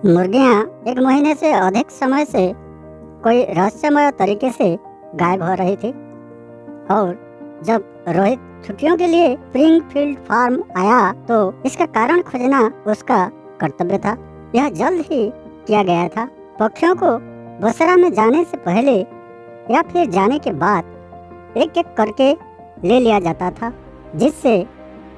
मुर्गियां एक महीने से अधिक समय से कोई रहस्यमय तरीके से गायब हो रही थी और जब रोहित छुट्टियों के लिए स्प्रिंगफील्ड फार्म आया तो इसका कारण खोजना उसका कर्तव्य था। यह जल्द ही किया गया था। पक्षियों को बसरा में जाने से पहले या फिर जाने के बाद एक एक करके ले लिया जाता था, जिससे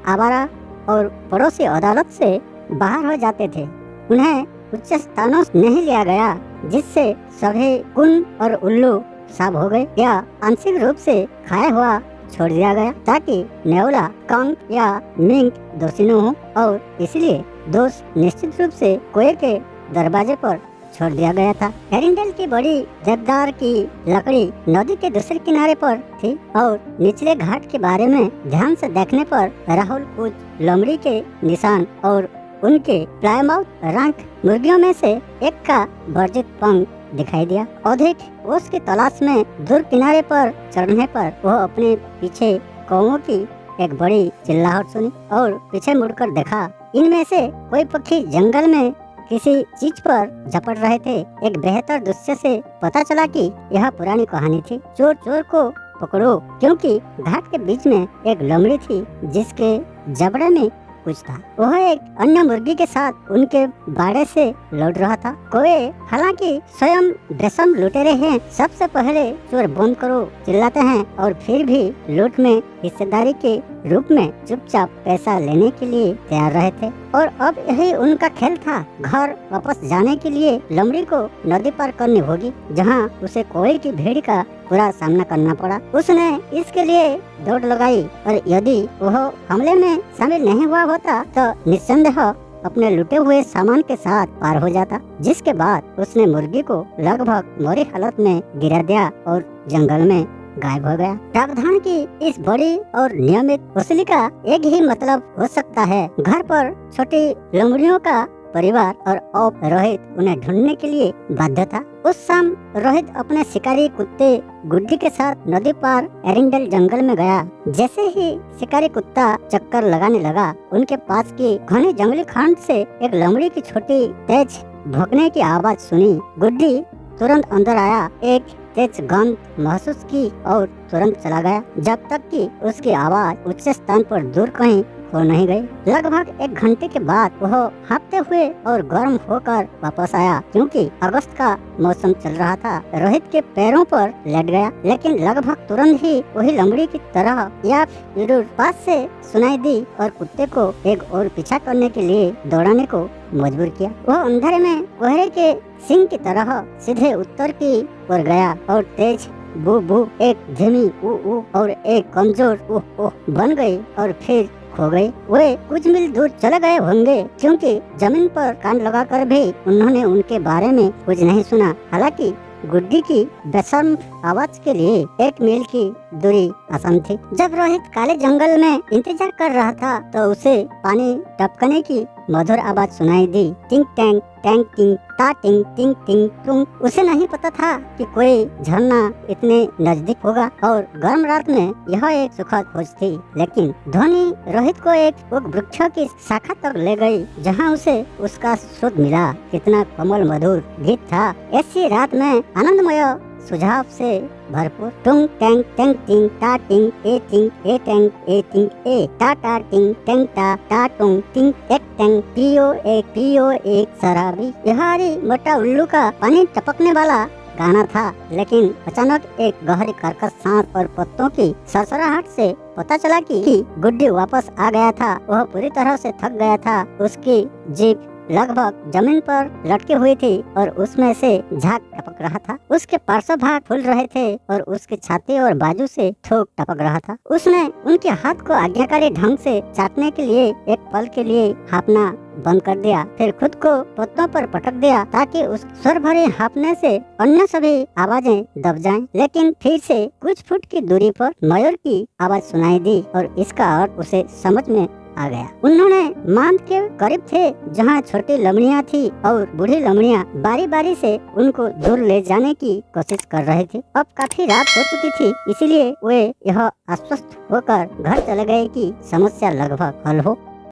आवारा और पड़ोसी अदालत से बाहर हो जाते थे। उन्हें उच्च स्थानों से नहीं लिया गया, जिससे सभी कुन और उल्लू साफ हो गए या आंशिक रूप से खाया हुआ छोड़ दिया गया, ताकि नेवला, कंक या मिंक दोषी न हो, और इसलिए दोष निश्चित रूप से कोए के दरवाजे पर छोड़ दिया गया था। एरिंडल की बड़ी देवदार की लकड़ी नदी के दूसरे किनारे पर थी और निचले घाट के बारे में ध्यान से देखने पर राहुल कुछ लोमड़ी के निशान और उनके प्लायमाउथ रंग मुर्गियों में से एक का वर्जित पंख दिखाई दिया। अधिक ओस की तलाश में दूर किनारे पर चढ़ने पर वह अपने पीछे कौवों की एक बड़ी चिल्लाहट सुनी और पीछे मुड़कर देखा। इनमें से कोई पक्षी जंगल में किसी चीज पर झपट रहे थे। एक बेहतर दृश्य से पता चला कि यह पुरानी कहानी थी, चोर चोर को पकड़ो, क्योंकि घाट के बीच में एक लोमड़ी थी जिसके जबड़े में कुछ था। वह एक अन्य मुर्गी के साथ उनके बाड़े से लौट रहा था। कोए हालांकि स्वयं बेशम लुटेरे हैं, सबसे पहले चोर बंद करो चिल्लाते हैं और फिर भी लूट में हिस्सेदारी के रूप में चुपचाप पैसा लेने के लिए तैयार रहे थे। और अब यही उनका खेल था। घर वापस जाने के लिए लोमड़ी को नदी पार करनी होगी, जहां उसे कोए की भीड़ का पूरा सामना करना पड़ा। उसने इसके लिए दौड़ लगाई और यदि वह हमले में शामिल नहीं हुआ होता तो निस्संदेह अपने लुटे हुए सामान के साथ पार हो जाता, जिसके बाद उसने मुर्गी को लगभग मरी हालत में गिरा दिया और जंगल में गायब हो गया। प्रावधान की इस बड़ी और नियमित वसूली का एक ही मतलब हो सकता है। घर पर छोटी लोमड़ियों का परिवार और अब रोहित उन्हें ढूंढने के लिए बाध्य था। उस शाम रोहित अपने शिकारी कुत्ते गुड्डी के साथ नदी पार एरिंडल जंगल में गया। जैसे ही शिकारी कुत्ता चक्कर लगाने लगा, उनके पास की घने जंगली खंड से एक लोमड़ी की छोटी तेज भौंकने की आवाज सुनी। गुड्डी तुरंत अंदर आया, एक तेज गंध महसूस की और तुरंत चला गया, जब तक कि उसकी आवाज उच्च स्थान पर दूर कहीं हो नहीं गई। लगभग 1 घंटे के बाद वह हाँफते हुए और गर्म होकर वापस आया, क्योंकि अगस्त का मौसम चल रहा था। रोहित के पैरों पर लेट गया, लेकिन लगभग तुरंत ही वही लोमड़ी की तरह या पास से सुनाई दी और कुत्ते को एक और पीछा करने के लिए दौड़ाने को मजबूर किया। वह अंधेरे में कोहरे के सिंह की तरह सीधे उत्तर की ओर गया और तेज बू बू, एक धीमी ऊ ऊ और एक कमजोर उह उह बन गई और फिर खो गई। वे कुछ मील दूर चले गए होंगे, क्योंकि जमीन पर कान लगाकर भी उन्होंने उनके बारे में कुछ नहीं सुना। हालांकि गुड्डी की बेशर्म आवाज के लिए 1 मील की दूरी आसान थी। जब रोहित काले जंगल में इंतजार कर रहा था तो उसे पानी टपकने की मधुर आवाज सुनाई दी। टिंग टैंग टैंग टिंग ता टिंग टिंग टिंग टुंग। उसे नहीं पता था कि कोई झरना इतने नजदीक होगा और गर्म रात में यह एक सुखद खोज थी। लेकिन ध्वनि रोहित को एक ओक वृक्ष की शाखा तक ले गई, जहां उसे उसका सुध मिला। कितना कोमल मधुर गीत था। ऐसी रात में आनंदमय सुझाव से भरपूर। टुंग टैंग टैंग टिंग ता टिंग ए टिंग ए टैंग ए टिंग ए ता टा टिंग टैंग ता ता टुंग टिंग एक टैंग पियो एक शराबी। बिहारी मोटा उल्लू का पानी टपकने वाला गाना था। लेकिन अचानक एक गहरी कर्कश सांस और पत्तों की सरसराहट से पता चला कि गुड्डी वापस आ गया था। वह पूरी तरह से थक गया था। उसकी जीभ लगभग जमीन पर लटकी हुई थी और उसमें से झाग टपक रहा था। उसके पार्श्व भाग फूल रहे थे और उसकी छाती और बाजू से थूक टपक रहा था। उसने उनके हाथ को आज्ञाकारी ढंग से चाटने के लिए एक पल के लिए हाँफना बंद कर दिया, फिर खुद को पत्तों पर पटक दिया ताकि उस स्वर भरे हाँफने से अन्य सभी आवाजें दब जाएं। लेकिन फिर से कुछ फुट की दूरी पर मयूर की आवाज सुनाई दी और इसका अर्थ उसे समझ में आ गया। उन्होंने मांद के करीब थे, जहाँ छोटी लोमड़ियाँ थी और बूढ़ी लोमड़ियाँ बारी बारी से उनको दूर ले जाने की कोशिश कर रहे थे। अब काफी रात हो चुकी थी, इसीलिए वे यह आश्वस्त होकर घर चले गए कि समस्या लगभग हल हो।